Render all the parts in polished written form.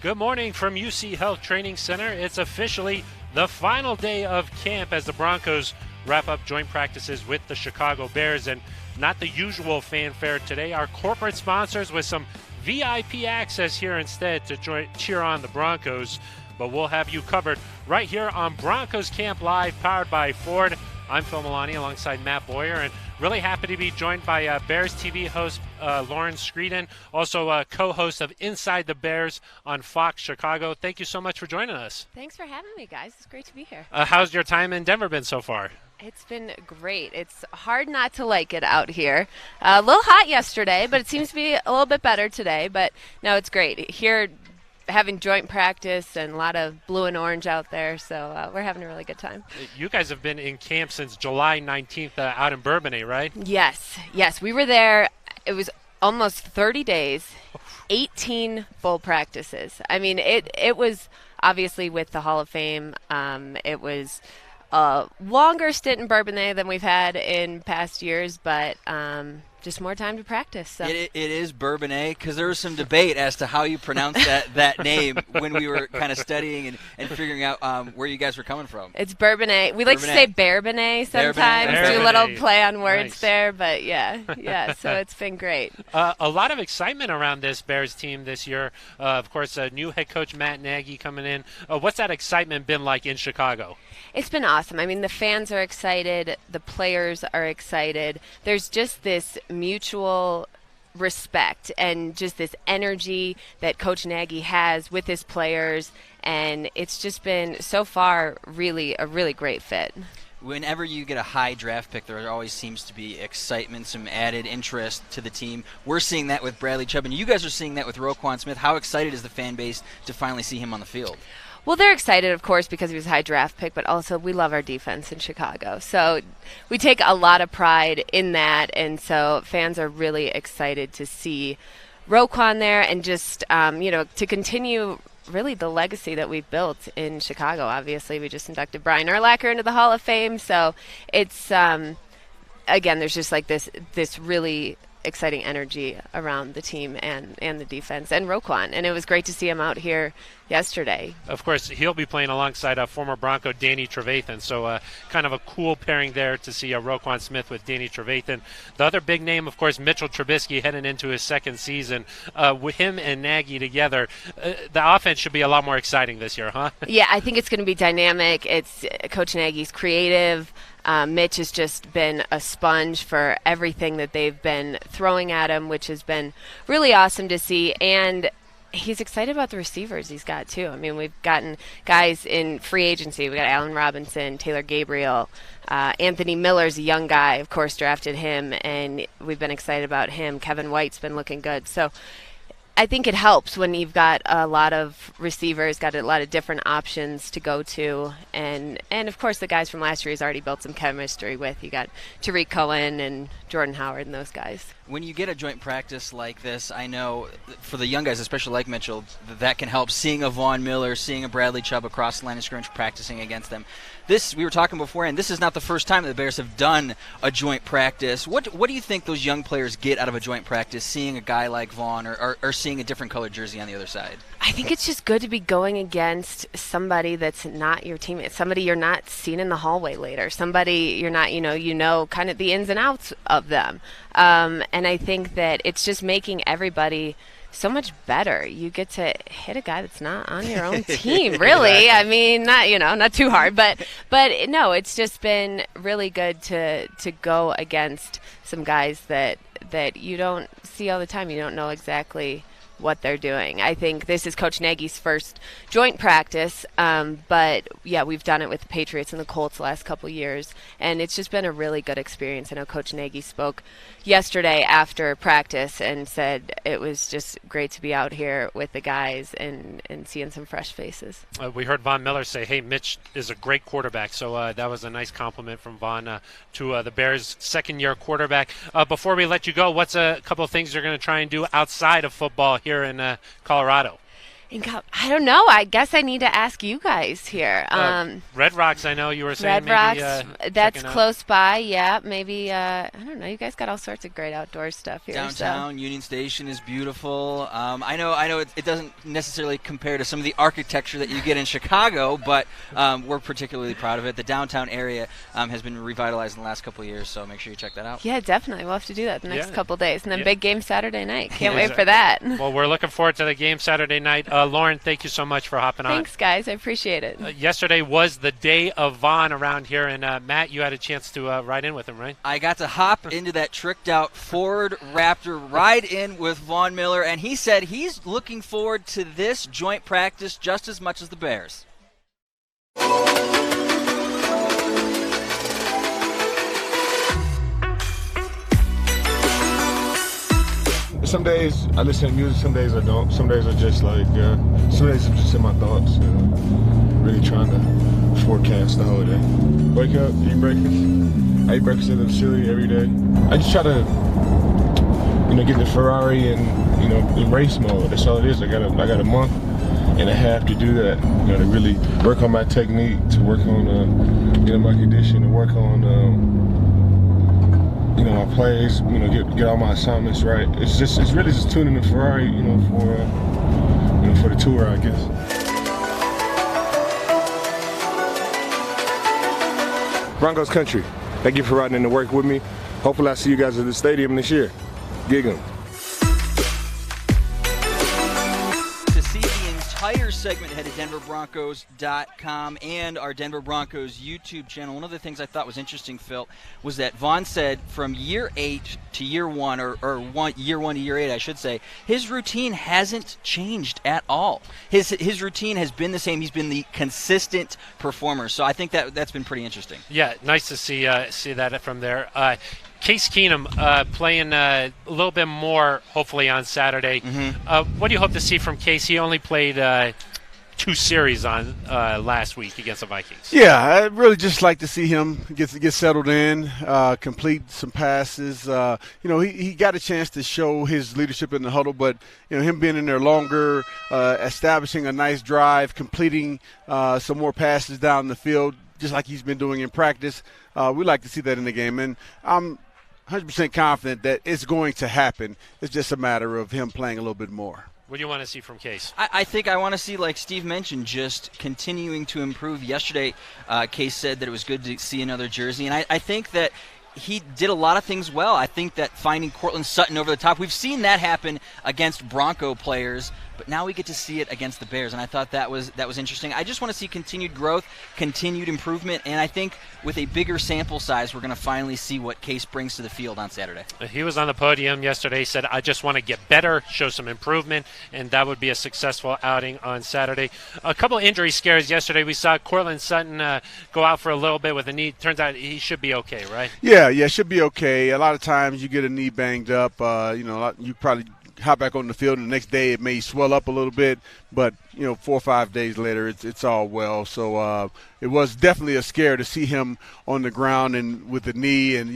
Good morning from UC Health Training Center. It's officially the final day of camp as the Broncos wrap up joint practices with the Chicago Bears, and not the usual fanfare today. Our corporate sponsors with some VIP access here instead to cheer on the Broncos, but we'll have you covered right here on Broncos Camp Live, powered by Ford. I'm Phil Milani alongside Matt Boyer, and really happy to be joined by Bears TV host Lauren Screeden, also co-host of Inside the Bears on Fox Chicago. Thank you so much for joining us. Thanks for having me, guys. It's great to be here. How's your time in Denver been so far? It's been great. It's hard not to like it out here. A little hot yesterday, but it seems to be a little bit better today. But no, it's great. Here, having joint practice and a lot of blue and orange out there, so we're having a really good time. You guys have been in camp since July 19th out in Bourbonnais, right? Yes. We were there. It was almost 30 days, 18 full practices. I mean, it was obviously with the Hall of Fame. It was a longer stint in Bourbonnais than we've had in past years, but just more time to practice. So. It is Bourbonnais, because there was some debate as to how you pronounce that name when we were kind of studying and figuring out where you guys were coming from. It's Bourbonnais. We like to say Bourbonnais sometimes, do a little play on words there, but yeah, so it's been great. A lot of excitement around this Bears team this year. Of course, new head coach Matt Nagy coming in. What's that excitement been like in Chicago? It's been awesome. I mean, the fans are excited. The players are excited. There's just this mutual respect and just this energy that Coach Nagy has with his players, and it's just been so far really a really great fit. Whenever you get a high draft pick, there always seems to be excitement, some added interest to the team. We're seeing that with Bradley Chubb, and you guys are seeing that with Roquan Smith. How excited is the fan base to finally see him on the field? Well, they're excited, of course, because he was a high draft pick, but also we love our defense in Chicago. So we take a lot of pride in that, and so fans are really excited to see Roquan there and just, to continue really the legacy that we've built in Chicago. Obviously, we just inducted Brian Urlacher into the Hall of Fame, so it's, again, there's just like this really exciting energy around the team and the defense and Roquan, and it was great to see him out here yesterday. Of course, he'll be playing alongside former Bronco Danny Trevathan, so kind of a cool pairing there to see Roquan Smith with Danny Trevathan. The other big name, of course, Mitchell Trubisky, heading into his second season. With him and Nagy together, the offense should be a lot more exciting this year, huh? Yeah, I think it's going to be dynamic. It's Coach Nagy's creative. Mitch has just been a sponge for everything that they've been throwing at him, which has been really awesome to see. And he's excited about the receivers he's got, too. I mean, we've gotten guys in free agency. We got Allen Robinson, Taylor Gabriel. Anthony Miller's a young guy, of course, drafted him, and we've been excited about him. Kevin White's been looking good. So I think it helps when you've got a lot of receivers, got a lot of different options to go to, and of course the guys from last year he's already built some chemistry with. You got Tariq Cohen and Jordan Howard and those guys. When you get a joint practice like this, I know for the young guys, especially like Mitchell, that can help. Seeing a Von Miller, seeing a Bradley Chubb across the line of scrimmage, practicing against them. We were talking before, and this is not the first time that the Bears have done a joint practice. What do you think those young players get out of a joint practice, seeing a guy like Vaughn or seeing a different colored jersey on the other side? I think it's just good to be going against somebody that's not your teammate, somebody you're not seeing in the hallway later, somebody you're not, kind of the ins and outs of them. And I think that it's just making everybody so much better. You get to hit a guy that's not on your own team, really. Exactly. I mean, not too hard, but no, it's just been really good to go against some guys that you don't see all the time. You don't know exactly what they're doing. I think this is Coach Nagy's first joint practice, but yeah, we've done it with the Patriots and the Colts the last couple years, and it's just been a really good experience. I know Coach Nagy spoke yesterday after practice and said it was just great to be out here with the guys and seeing some fresh faces. We heard Von Miller say, hey, Mitch is a great quarterback, so that was a nice compliment from Von to the Bears' second-year quarterback. Before we let you go, what's a couple of things you're going to try and do outside of football here in Colorado? I don't know. I guess I need to ask you guys here. Red Rocks, I know you were saying. Red Rocks, that's checking out. close by. Yeah, maybe. I don't know. You guys got all sorts of great outdoor stuff here. Downtown Union Station is beautiful. I know it doesn't necessarily compare to some of the architecture that you get in Chicago, but we're particularly proud of it. The downtown area has been revitalized in the last couple of years, so make sure you check that out. Yeah, definitely. We'll have to do that the next couple of days. And then Yeah. big game Saturday night. Can't wait for that. Well, we're looking forward to the game Saturday night. Lauren, thank you so much for hopping on. Thanks, guys. I appreciate it. Yesterday was the day of Vaughn around here, and Matt, you had a chance to ride in with him, right? I got to hop into that tricked-out Ford Raptor, ride in with Von Miller, and he said he's looking forward to this joint practice just as much as the Bears. Some days I listen to music, some days I don't. Some days I just like, some days I'm just in my thoughts, really trying to forecast the whole day. Wake up, eat breakfast. I eat breakfast in the facility every day. I just try to, get in the Ferrari and, in race mode. That's all it is. I got a month and a half to do that. To really work on my technique, to work on, my condition, to work on, my plays, get all my assignments right. It's really just tuning the Ferrari, for the tour, I guess. Broncos country, thank you for riding in to work with me. Hopefully I see you guys at the stadium this year. Gig 'em. To see the entire segment, head to denverbroncos.com and our Denver Broncos YouTube channel. One of the things I thought was interesting, Phil, was that Vaughn said from year 8 to year 1, or year 1 to year 8, I should say, his routine hasn't changed at all. His routine has been the same. He's been the consistent performer. So I think that's been pretty interesting. Yeah, nice to see that from there. Case Keenum playing a little bit more, hopefully, on Saturday. Mm-hmm. What do you hope to see from Case? He only played 2 series on last week against the Vikings. Yeah, I'd really just like to see him get settled in, complete some passes. He got a chance to show his leadership in the huddle, but him being in there longer, establishing a nice drive, completing some more passes down the field, just like he's been doing in practice. We like to see that in the game, and I'm 100% confident that it's going to happen. It's just a matter of him playing a little bit more. What do you want to see from Case? I think I want to see, like Steve mentioned, just continuing to improve. Yesterday, Case said that it was good to see another jersey, and I think that he did a lot of things well. I think that finding Cortland Sutton over the top, we've seen that happen against Bronco players, but now we get to see it against the Bears, and I thought that was interesting. I just want to see continued growth, continued improvement, and I think with a bigger sample size, we're going to finally see what Case brings to the field on Saturday. He was on the podium yesterday, said, I just want to get better, show some improvement, and that would be a successful outing on Saturday. A couple injury scares yesterday. We saw Cortland Sutton go out for a little bit with a knee. Turns out he should be okay, right? Yeah, should be okay. A lot of times you get a knee banged up, you probably hop back on the field, and the next day it may swell up a little bit, but 4 or 5 days later it's all well. So it was definitely a scare to see him on the ground and with the knee, and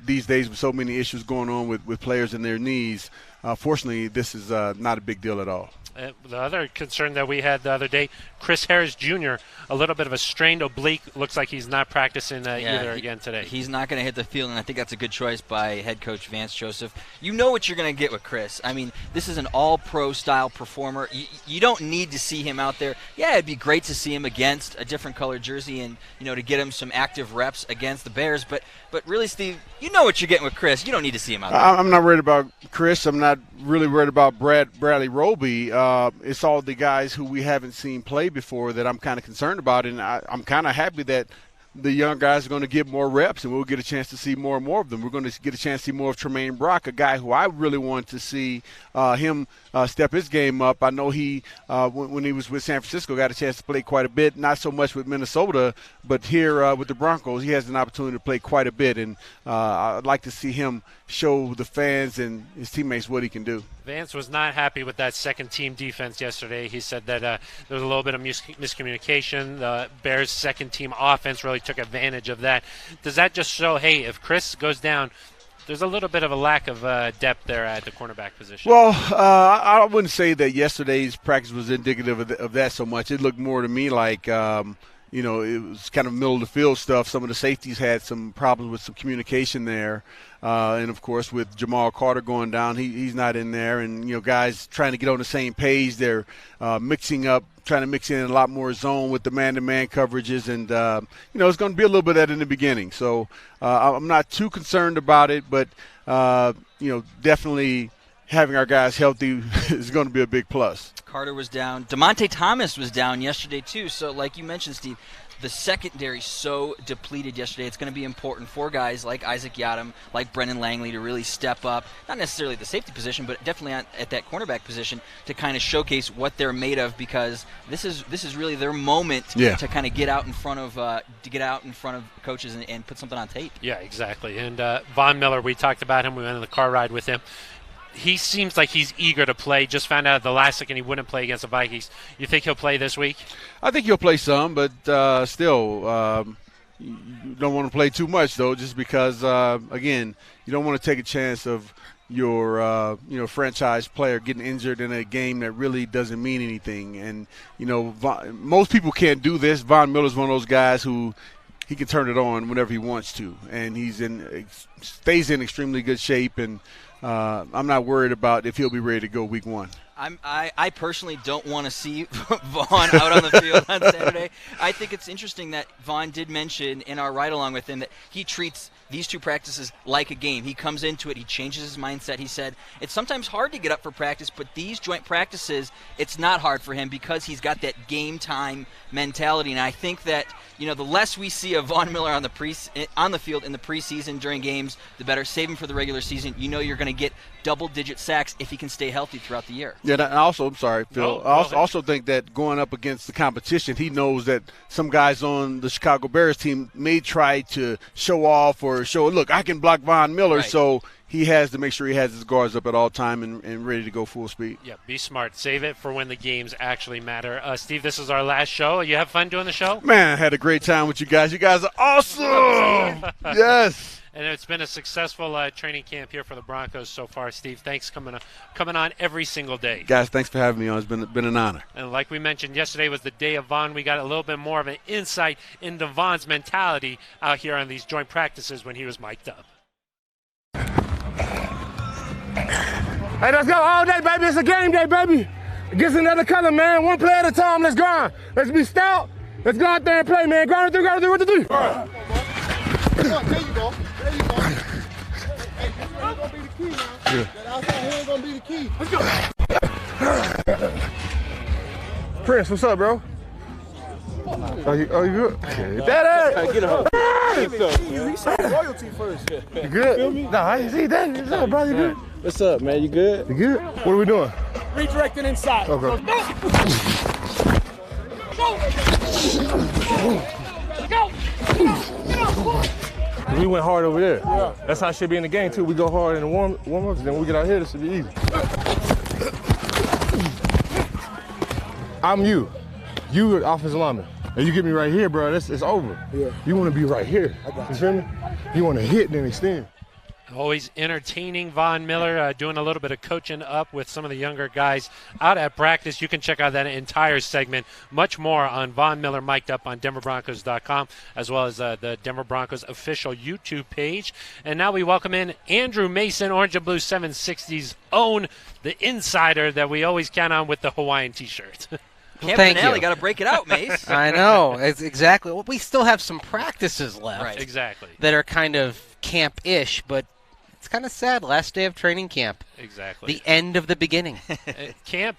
these days with so many issues going on with players and their knees, fortunately this is not a big deal at all. The other concern that we had the other day, Chris Harris Jr., a little bit of a strained oblique. Looks like he's not practicing either again today. He's not going to hit the field, and I think that's a good choice by head coach Vance Joseph. You know what you're going to get with Chris. I mean, this is an all-pro style performer. You don't need to see him out there. Yeah, it'd be great to see him against a different colored jersey and, to get him some active reps against the Bears. But really, Steve, you know what you're getting with Chris. You don't need to see him out there. I'm not worried about Chris. I'm not really worried about Bradley Roby. It's all the guys who we haven't seen play before that I'm kind of concerned about, and I'm kind of happy that the young guys are going to get more reps, and we'll get a chance to see more and more of them. We're going to get a chance to see more of Tremaine Brock, a guy who I really want to see him step his game up. I know he, when he was with San Francisco, got a chance to play quite a bit, not so much with Minnesota, but here with the Broncos, he has an opportunity to play quite a bit, and I'd like to see him show the fans and his teammates what he can do. Vance was not happy with that second-team defense yesterday. He said that there was a little bit of miscommunication. The Bears' second-team offense really took advantage of that. Does that just show, hey, if Chris goes down, there's a little bit of a lack of depth there at the cornerback position. Well, I wouldn't say that yesterday's practice was indicative of that so much. It looked more to me like it was kind of middle of the field stuff. Some of the safeties had some problems with some communication there. And, of course, with Jamal Carter going down, he's not in there. And, guys trying to get on the same page. They're trying to mix in a lot more zone with the man-to-man coverages. And, it's going to be a little bit of that in the beginning. So I'm not too concerned about it. But, definitely having our guys healthy is going to be a big plus. Carter was down. DeMonte Thomas was down yesterday, too. So, like you mentioned, Steve, the secondary so depleted yesterday. It's going to be important for guys like Isaac Yadam, like Brendan Langley to really step up, not necessarily at the safety position, but definitely at that cornerback position to kind of showcase what they're made of, because this is really their moment to kind of get out in front of coaches and put something on tape. Yeah, exactly. And Von Miller, we talked about him. We went in the car ride with him. He seems like he's eager to play. Just found out at the last second he wouldn't play against the Vikings. You think he'll play this week? I think he'll play some, but still, you don't want to play too much, though, just because, again, you don't want to take a chance of your franchise player getting injured in a game that really doesn't mean anything. And, most people can't do this. Von Miller's one of those guys who he can turn it on whenever he wants to, and stays in extremely good shape, and I'm not worried about if he'll be ready to go week 1. I personally don't want to see Vaughn out on the field on Saturday. I think it's interesting that Vaughn did mention in our ride-along with him that he treats these 2 practices like a game. He comes into it. He changes his mindset. He said it's sometimes hard to get up for practice, but these joint practices, it's not hard for him because he's got that game-time mentality. And I think that, the less we see of Von Miller on the field in the preseason during games, the better. Save him for the regular season. You're going to get double-digit sacks if he can stay healthy throughout the year. Yeah, and also, I'm sorry, Phil. I also think that going up against the competition, he knows that some guys on the Chicago Bears team may try to show off or show, look, I can block Von Miller, right. So he has to make sure he has his guards up at all time and ready to go full speed. Yeah, be smart. Save it for when the games actually matter. Steve, this is our last show. You have fun doing the show? Man, I had a great time with you guys. You guys are awesome. Yes. And it's been a successful training camp here for the Broncos so far. Steve, thanks coming on every single day. Guys, thanks for having me on. It's been an honor. And like we mentioned, yesterday was the day of Von. We got a little bit more of an insight into Von's mentality out here on these joint practices when he was mic'd up. Hey, let's go all day, baby. It's a game day, baby. Against another color, man. One play at a time. Let's grind. Let's be stout. Let's go out there and play, man. Grind it through, 1, 2, 3. Right. There you go. Hey, this is going to be the key now. Yeah. That outside hand going to be the key. Let's go. Prince, what's up, bro? Oh, you good? Okay. Daddy! Get up. He said royalty first. You good? Feel me? Nah, I ain't see that. What's up, brother? You good? What's up, man? You good? You good? What are we doing? Redirecting inside. Okay. Go! We went hard over there. Yeah. That's how it should be in the game, too. We go hard in the warm-ups, and then when we get out here, this should be easy. I'm you. You are offensive lineman. And you get me right here, bro, it's over. Yeah. You want to be right here. I got you. Feel me? You want to hit and then extend. Always entertaining Von Miller, doing a little bit of coaching up with some of the younger guys out at practice. You can check out that entire segment, much more on Von Miller mic'd up on DenverBroncos.com, as well as the Denver Broncos official YouTube page. And now we welcome in Andrew Mason, Orange and Blue 760's own, the insider that we always count on with the Hawaiian T-shirt. Camp finale, got to break it out, Mace. I know. It's exactly. Well, we still have some practices left. Right. Exactly. That are kind of camp-ish, but it's kind of sad. Last day of training camp. Exactly. The end of the beginning. Camp,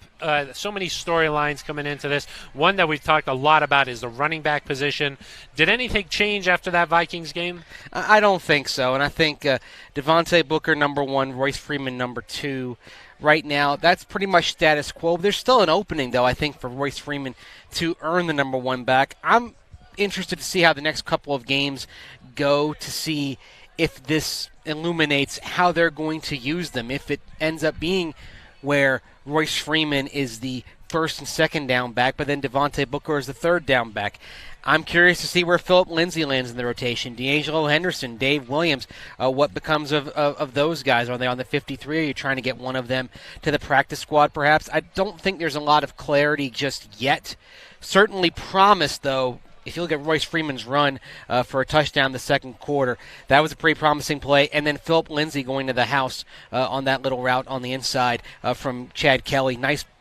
so many storylines coming into this. One that we've talked a lot about is the running back position. Did anything change after that Vikings game? I don't think so. And I think Devontae Booker, number 1, Royce Freeman, number 2. Right now, that's pretty much status quo. There's still an opening, though, I think, for Royce Freeman to earn the number 1 back. I'm interested to see how the next couple of games go to see if this illuminates how they're going to use them. If it ends up being where Royce Freeman is the first and second down back, but then Devontae Booker is the third down back. I'm curious to see where Philip Lindsay lands in the rotation. D'Angelo Henderson, Dave Williams, what becomes of those guys? Are they on the 53? Are you trying to get one of them to the practice squad perhaps? I don't think there's a lot of clarity just yet. Certainly promise, though. If you look at Royce Freeman's run for a touchdown the second quarter, that was a pretty promising play. And then Philip Lindsay going to the house on that little route on the inside from Chad Kelly.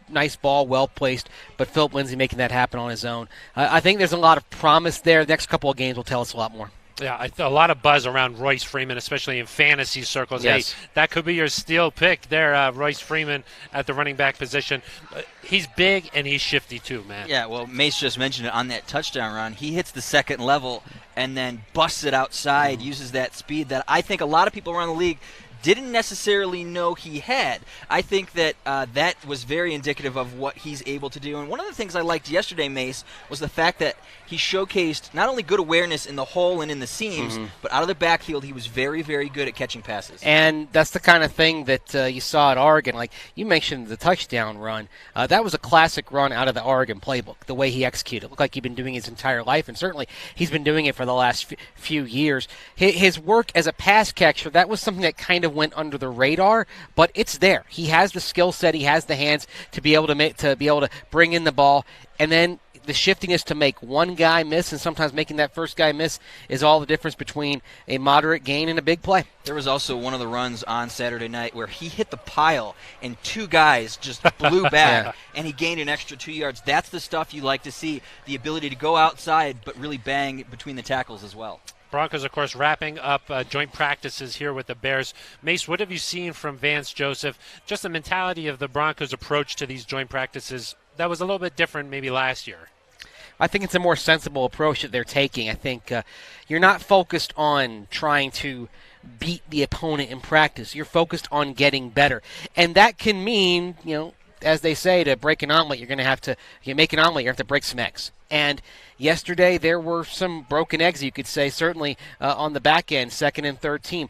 Nice ball, well placed, but Philip Lindsay making that happen on his own. I think there's a lot of promise there. The next couple of games will tell us a lot more. Yeah, a lot of buzz around Royce Freeman, especially in fantasy circles. Yes. Hey, that could be your steal pick there, Royce Freeman at the running back position. He's big and he's shifty too, man. Yeah, well, Mace just mentioned it on that touchdown run. He hits the second level and then busts it outside, uses that speed that I think a lot of people around the league didn't necessarily know he had. I think that that was very indicative of what he's able to do. And one of the things I liked yesterday, Mace, was the fact that he showcased not only good awareness in the hole and in the seams, but out of the backfield, he was very, very good at catching passes. And that's the kind of thing that you saw at Oregon. Like you mentioned the touchdown run. That was a classic run out of the Oregon playbook, the way he executed. It looked like he'd been doing his entire life, and certainly he's been doing it for the last few years. His work as a pass catcher, that was something that kind of went under the radar, but it's there. He has the skill set, he has the hands to be able to bring in the ball, and then the shiftiness to make one guy miss, and sometimes making that first guy miss is all the difference between a moderate gain and a big play. There was also one of the runs on Saturday night where he hit the pile and two guys just blew back and he gained an extra 2 yards. That's the stuff you like to see, the ability to go outside but really bang between the tackles as well. Broncos, of course, wrapping up joint practices here with the Bears. Mace, what have you seen from Vance Joseph? Just the mentality of the Broncos' approach to these joint practices that was a little bit different maybe last year. I think it's a more sensible approach that they're taking. I think you're not focused on trying to beat the opponent in practice. You're focused on getting better. And that can mean, as they say, to break an omelet, you're going to have to make an omelet, you have to break some eggs. And yesterday there were some broken eggs, you could say, certainly on the back end, second and third team.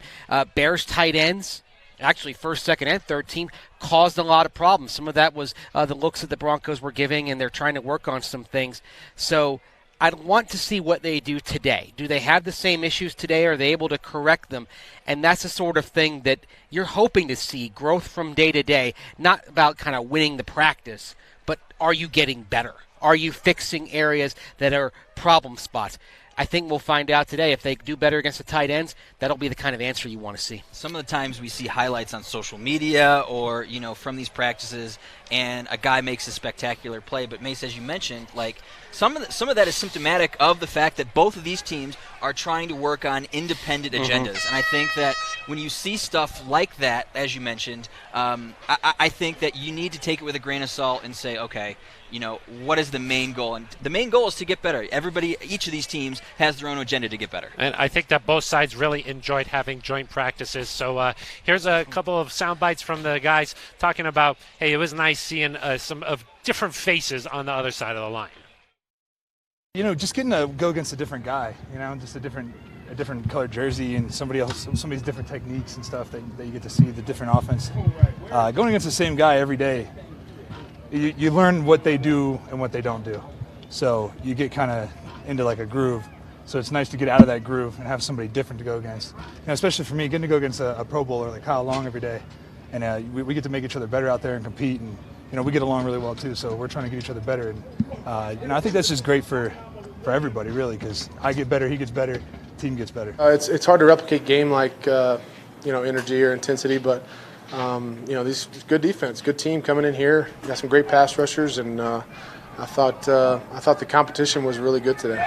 Bears tight ends, actually first, second, and third team, caused a lot of problems. Some of that was the looks that the Broncos were giving, and they're trying to work on some things. So I'd want to see what they do today. Do they have the same issues today? Are they able to correct them? And that's the sort of thing that you're hoping to see, growth from day to day, not about kind of winning the practice, but are you getting better? Are you fixing areas that are problem spots? I think we'll find out today. If they do better against the tight ends, that'll be the kind of answer you want to see. Some of the times we see highlights on social media or, from these practices, and a guy makes a spectacular play. But Mace, as you mentioned, like some of that is symptomatic of the fact that both of these teams are trying to work on independent agendas. And I think that when you see stuff like that, as you mentioned, I think that you need to take it with a grain of salt and say, okay, what is the main goal? And the main goal is to get better. Each of these teams has their own agenda to get better. And I think that both sides really enjoyed having joint practices. So here's a couple of sound bites from the guys talking about, hey, it was nice seeing some of different faces on the other side of the line. Just getting to go against a different guy, just a different colored jersey and somebody's different techniques and stuff that you get to see the different offense. Going against the same guy every day, you learn what they do and what they don't do. So you get kind of into like a groove. So it's nice to get out of that groove and have somebody different to go against. Especially for me, getting to go against a Pro Bowler like Kyle Long every day. And we get to make each other better out there and compete. And we get along really well too. So we're trying to get each other better. And I think that's just great for everybody really, because I get better, he gets better, team gets better. It's hard to replicate game like energy or intensity, but these good defense, good team coming in here. We got some great pass rushers, and I thought the competition was really good today.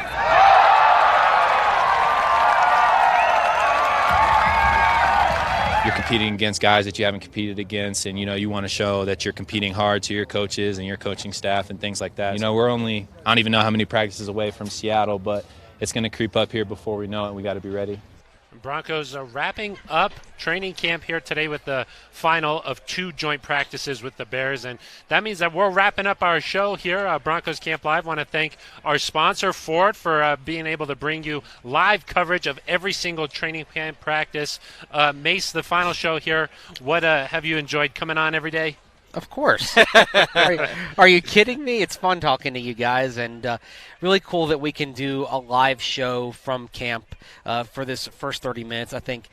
You're competing against guys that you haven't competed against, and you want to show that you're competing hard to your coaches and your coaching staff and things like that. We're only, I don't even know how many practices away from Seattle, but it's going to creep up here before we know it. We got to be ready. Broncos are wrapping up training camp here today with the final of 2 joint practices with the Bears, and that means that we're wrapping up our show here. Broncos Camp Live. Want to thank our sponsor Ford for being able to bring you live coverage of every single training camp practice. Mace, the final show here. What have you enjoyed coming on every day? Of course. Are you kidding me? It's fun talking to you guys, and really cool that we can do a live show from camp for this first 30 minutes. I think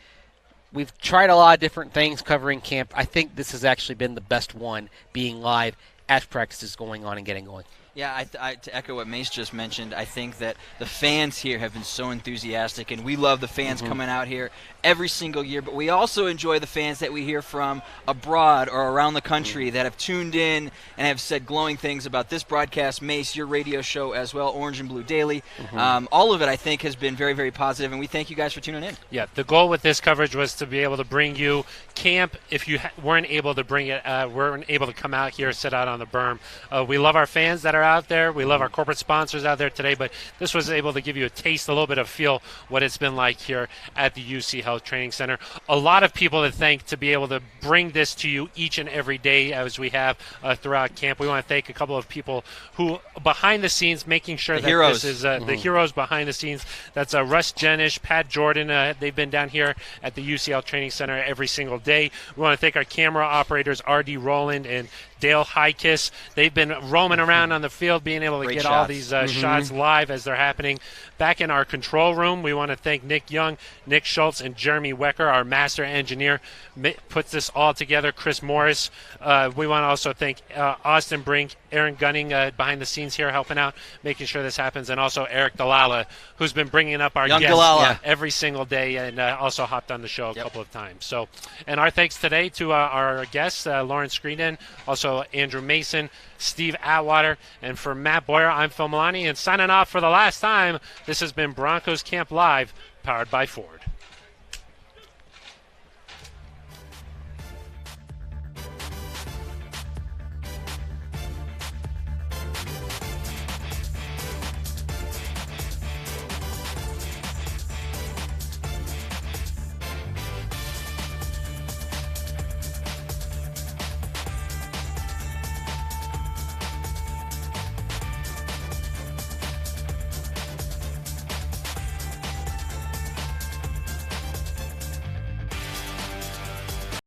we've tried a lot of different things covering camp. I think this has actually been the best one, being live as practice is going on and getting going. Yeah, to echo what Mace just mentioned, I think that the fans here have been so enthusiastic, and we love the fans coming out here every single year, but we also enjoy the fans that we hear from abroad or around the country that have tuned in and have said glowing things about this broadcast, Mace, your radio show as well, Orange and Blue Daily. All of it, I think, has been very, very positive, and we thank you guys for tuning in. Yeah, the goal with this coverage was to be able to bring you camp. If you weren't able to bring it, weren't able to come out here, sit out on the berm. We love our fans that are out there. We love our corporate sponsors out there today, but this was able to give you a taste, a little bit of feel what it's been like here at the UC Health Training Center. A lot of people to thank to be able to bring this to you each and every day as we have throughout camp. We want to thank a couple of people who behind the scenes making sure that heroes. This is the heroes behind the scenes. That's Russ Jenish, Pat Jordan. They've been down here at the UCL Training Center every single day. We want to thank our camera operators, R.D. Rowland and Dale Highkiss. They've been roaming around on the field, being able to Great get shots. all these shots live as they're happening. Back in our control room, we want to thank Nick Young, Nick Schultz, and Jeremy Wecker, our master engineer, puts this all together. Chris Morris. We want to also thank Austin Brink, Aaron Gunning behind the scenes here helping out, making sure this happens, and also Eric Dalala, who's been bringing up our Young guests Dalala. every single day and also hopped on the show a couple of times. So, and our thanks today to our guests, Lauren Screenin, also Andrew Mason, Steve Atwater, and for Matt Boyer, I'm Phil Milani, and signing off for the last time, this has been Broncos Camp Live, powered by Ford.